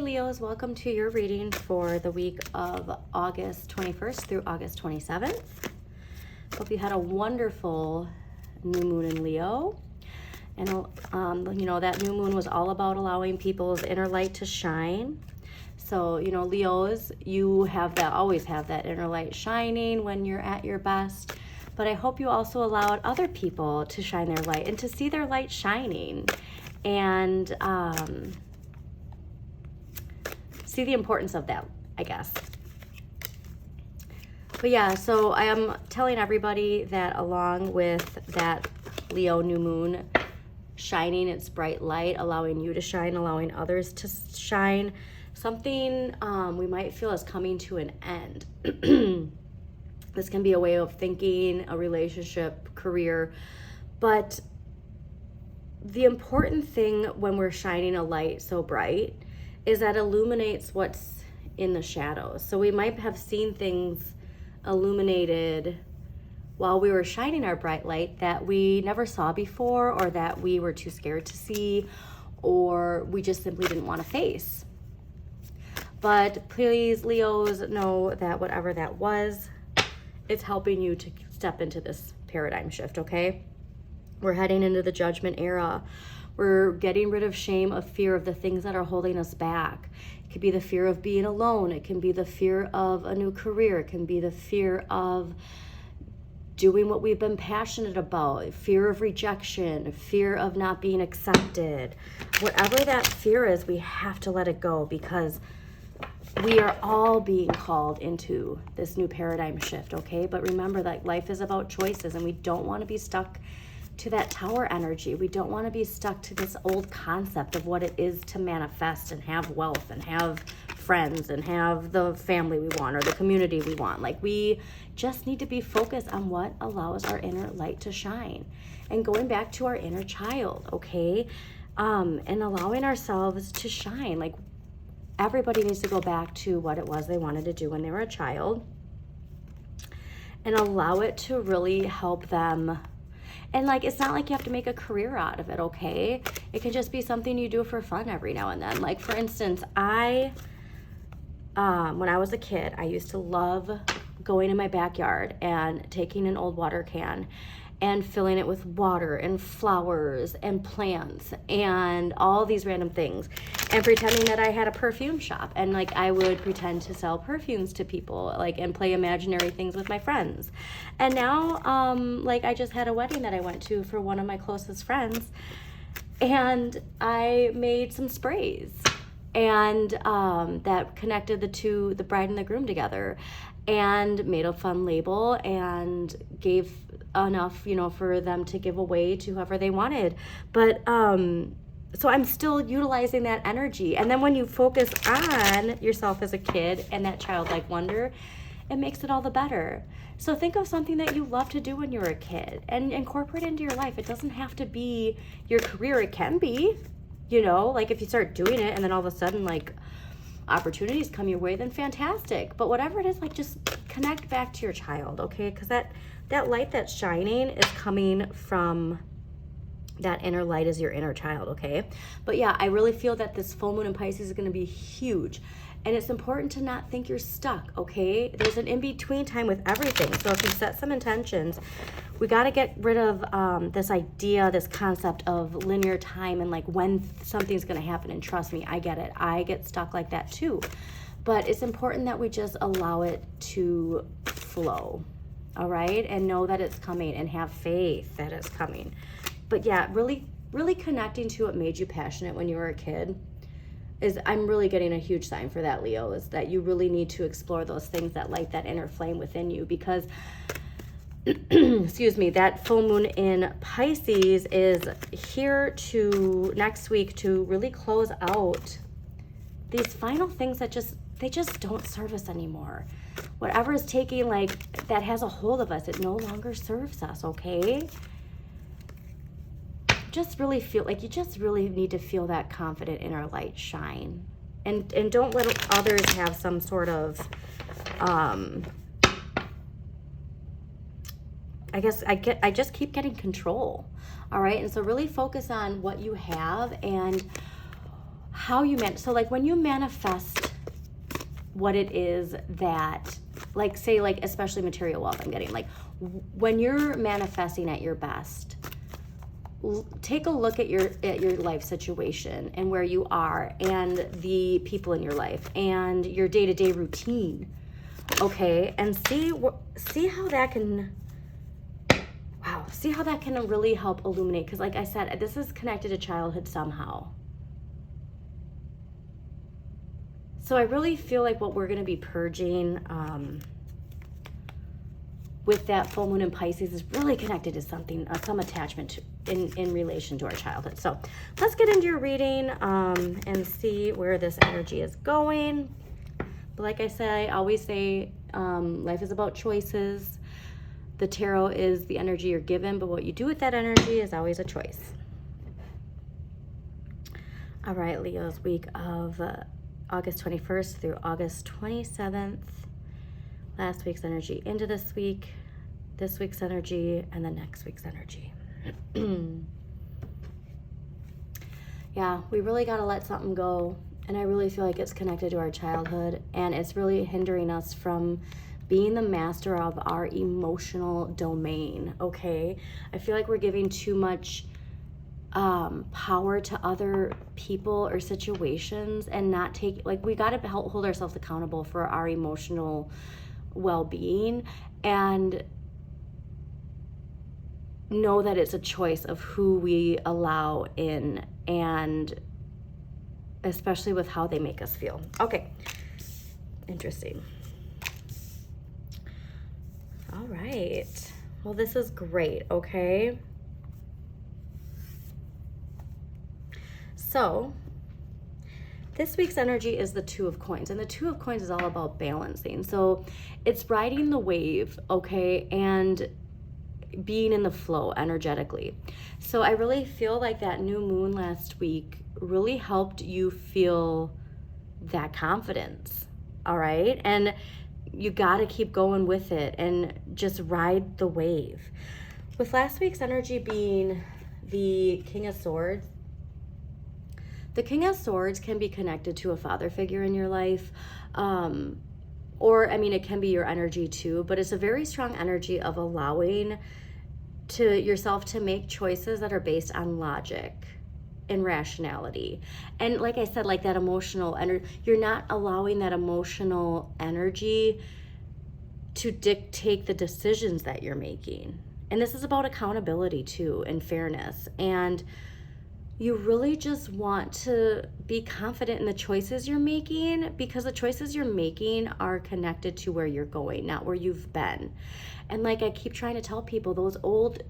Leos, welcome to your reading for the week of August 21st through August 27th. Hope you had a wonderful new moon in Leo. And, you know, that new moon was all about allowing people's inner light to shine. So, you know, Leos, you have that, always have that inner light shining when you're at your best. But I hope you also allowed other people to shine their light and to see their light shining. And see the importance of that, I guess. But yeah, so I am telling everybody that along with that Leo new moon shining its bright light, allowing you to shine, allowing others to shine, something we might feel is coming to an end. This can be a way of thinking, a relationship, career, but the important thing when we're shining a light so bright is that illuminates what's in the shadows. So we might have seen things illuminated while we were shining our bright light that we never saw before, or that we were too scared to see, or we just simply didn't want to face. But please, Leos, know that whatever that was, it's helping you to step into this paradigm shift, okay? We're heading into the judgment era. We're getting rid of shame, of fear of the things that are holding us back. It could be the fear of being alone. It can be the fear of a new career. It can be the fear of doing what we've been passionate about, fear of rejection, fear of not being accepted. Whatever that fear is, we have to let it go, because we are all being called into this new paradigm shift, okay? But remember that life is about choices, and we don't want to be stuck to that tower energy. We don't want to be stuck to this old concept of what it is to manifest and have wealth and have friends and have the family we want or the community we want. Like, we just need to be focused on what allows our inner light to shine and going back to our inner child, okay? And allowing ourselves to shine. Like, everybody needs to go back to what it was they wanted to do when they were a child and allow it to really help them. And like, it's not like you have to make a career out of it, okay? It can just be something you do for fun every now and then. Like, for instance, when I was a kid, I used to love going in my backyard and taking an old water can and filling it with water and flowers and plants and all these random things, and pretending that I had a perfume shop, and like I would pretend to sell perfumes to people, like, and play imaginary things with my friends. And now like, I just had a wedding that I went to for one of my closest friends, and I made some sprays and that connected the bride and the groom together, and made a fun label and gave enough, you know, for them to give away to whoever they wanted. But so I'm still utilizing that energy. And then when you focus on yourself as a kid and that childlike wonder, it makes it all the better. So think of something that you love to do when you were a kid and incorporate it into your life. It doesn't have to be your career. It can be, you know, like if you start doing it and then all of a sudden like opportunities come your way, then fantastic. But whatever it is, like, just connect back to your child, okay? Because that light that's shining is coming from that inner light, is your inner child, okay? But yeah, I really feel that this full moon in Pisces is going to be huge. And it's important to not think you're stuck, okay? There's an in-between time with everything. So if you set some intentions, we got to get rid of this idea, this concept of linear time and like when something's going to happen. And trust me, I get it. I get stuck like that too. But it's important that we just allow it to flow, all right? And know that it's coming and have faith that it's coming. But yeah, really, really connecting to what made you passionate when you were a kid is, I'm really getting a huge sign for that, Leo, is that you really need to explore those things that light that inner flame within you, because excuse me, that full moon in Pisces is here to next week to really close out these final things that they just don't serve us anymore. Whatever is taking, like, that has a hold of us, it no longer serves us, okay? Just really feel like you just really need to feel that confident inner light shine, and don't let others have some sort of I just keep getting control. All right, and so really focus on what you have and how you so like when you manifest what it is that, like, say, like, especially material wealth, I'm getting, like, when you're manifesting at your best, take a look at your life situation and where you are and the people in your life and your day-to-day routine, okay, and see how that can, wow, see how that can really help illuminate, because like I said, this is connected to childhood somehow. So I really feel like what we're going to be purging with that full moon in Pisces is really connected to something, some attachment in relation to our childhood. So let's get into your reading and see where this energy is going. But like I said, I always say life is about choices. The tarot is the energy you're given, but what you do with that energy is always a choice. All right, Leo's week of August 21st through August 27th. Last week's energy into this week's energy, and the next week's energy. Yeah, we really got to let something go, and I really feel like it's connected to our childhood, and it's really hindering us from being the master of our emotional domain, okay? I feel like we're giving too much power to other people or situations and not take, like, we got to hold ourselves accountable for our emotional well-being and know that it's a choice of who we allow in, and especially with how they make us feel. Okay, interesting. All right, well, this is great, okay? So this week's energy is the Two of Coins, and the Two of Coins is all about balancing. So it's riding the wave, okay, and being in the flow energetically. So I really feel like that new moon last week really helped you feel that confidence, all right? And you got to keep going with it and just ride the wave. With last week's energy being the King of Swords, the King of Swords can be connected to a father figure in your life, or, I mean, it can be your energy too, but it's a very strong energy of allowing to yourself to make choices that are based on logic and rationality. And like I said, like that emotional energy, you're not allowing that emotional energy to dictate the decisions that you're making. And this is about accountability too, and fairness. And you really just want to be confident in the choices you're making, because the choices you're making are connected to where you're going, not where you've been. And like I keep trying to tell people, those old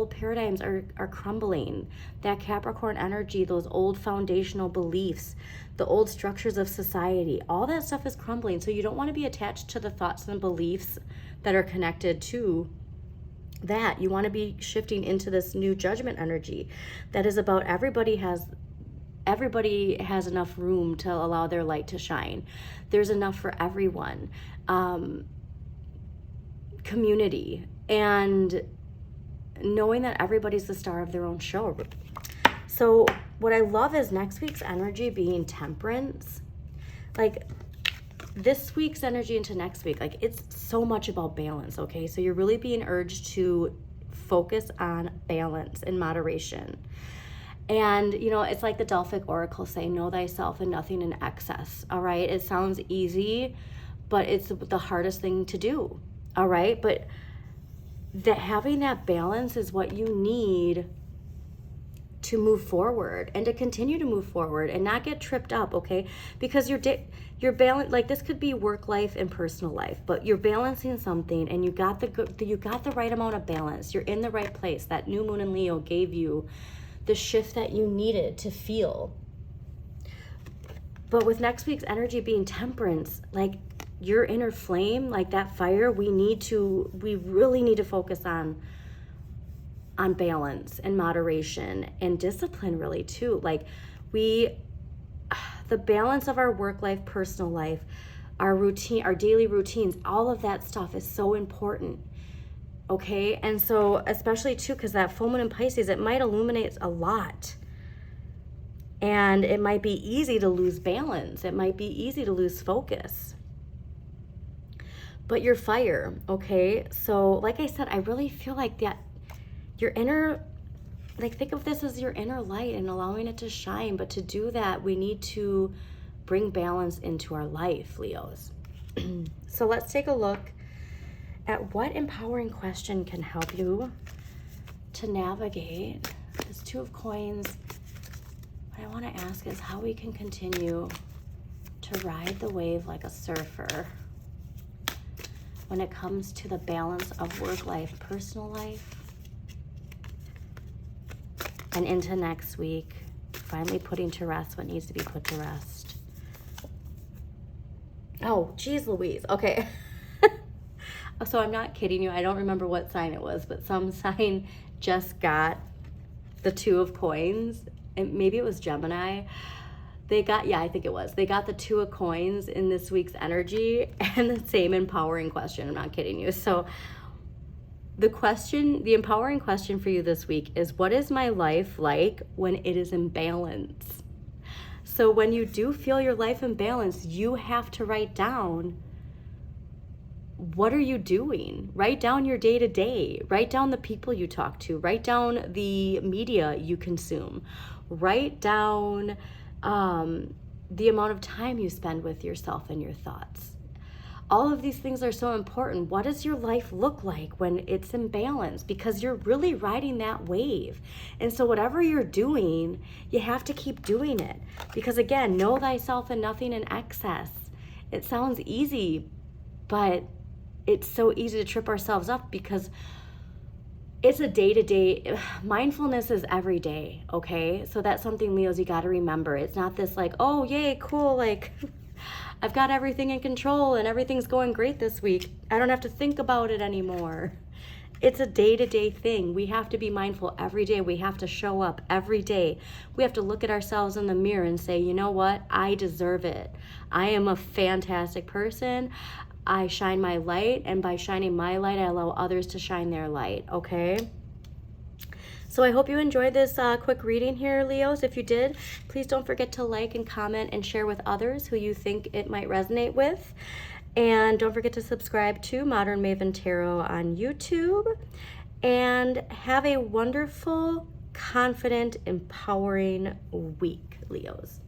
paradigms are crumbling. That Capricorn energy, those old foundational beliefs, the old structures of society, all that stuff is crumbling. So you don't want to be attached to the thoughts and beliefs that are connected to that. You want to be shifting into this new judgment energy that is about everybody has enough room to allow their light to shine. There's enough for everyone. Community, and knowing that everybody's the star of their own show. So what I love is next week's energy being temperance. Like this week's energy into next week, like it's so much about balance, okay? So you're really being urged to focus on balance and moderation. And, you know, it's like the Delphic Oracle saying, know thyself and nothing in excess, all right? It sounds easy, but it's the hardest thing to do, all right? But that having that balance is what you need to move forward and to continue to move forward and not get tripped up, okay? Because you're balance, like this could be work life and personal life, but you're balancing something and you got the right amount of balance. You're in the right place. That new moon in Leo gave you the shift that you needed to feel. But with next week's energy being temperance, like your inner flame, like that fire, we really need to focus on balance and moderation and discipline, really too. Like the balance of our work life, personal life, our routine, our daily routines, all of that stuff is so important. Okay. And so especially too, because that full moon in Pisces, it might illuminate a lot. And it might be easy to lose balance. It might be easy to lose focus. But you're fire, okay? So like I said, I really feel like that your inner, like think of this as your inner light and allowing it to shine. But to do that, we need to bring balance into our life, Leos. So let's take a look at what empowering question can help you to navigate this Two of Coins. What I want to ask is how we can continue to ride the wave like a surfer when it comes to the balance of work life, personal life, and into next week, finally putting to rest what needs to be put to rest. Oh, geez Louise. Okay. So I'm not kidding you. I don't remember what sign it was, but some sign just got the Two of Coins. And maybe it was Gemini. They got, yeah, I think it was. They got the Two of Coins in this week's energy and the same empowering question. I'm not kidding you. So the empowering question for you this week is, what is my life like when it is in balance? So when you do feel your life in balance, you have to write down, what are you doing? Write down your day-to-day. Write down the people you talk to. Write down the media you consume. Write down the amount of time you spend with yourself and your thoughts. All of these things are so important. What does your life look like when it's in balance? Because you're really riding that wave. And so whatever you're doing, you have to keep doing it. Because again, know thyself and nothing in excess. It sounds easy, but it's so easy to trip ourselves up because it's a day-to-day. Mindfulness is every day, okay? So that's something, Leos, you got to remember. It's not this like, oh, yay, cool, like I've got everything in control and everything's going great this week. I don't have to think about it anymore. It's a day-to-day thing. We have to be mindful every day. We have to show up every day. We have to look at ourselves in the mirror and say, you know what? I deserve it. I am a fantastic person. I shine my light, and by shining my light, I allow others to shine their light, okay? So I hope you enjoyed this quick reading here, Leos. If you did, please don't forget to like and comment and share with others who you think it might resonate with. And don't forget to subscribe to Modern Maven Tarot on YouTube. And have a wonderful, confident, empowering week, Leos.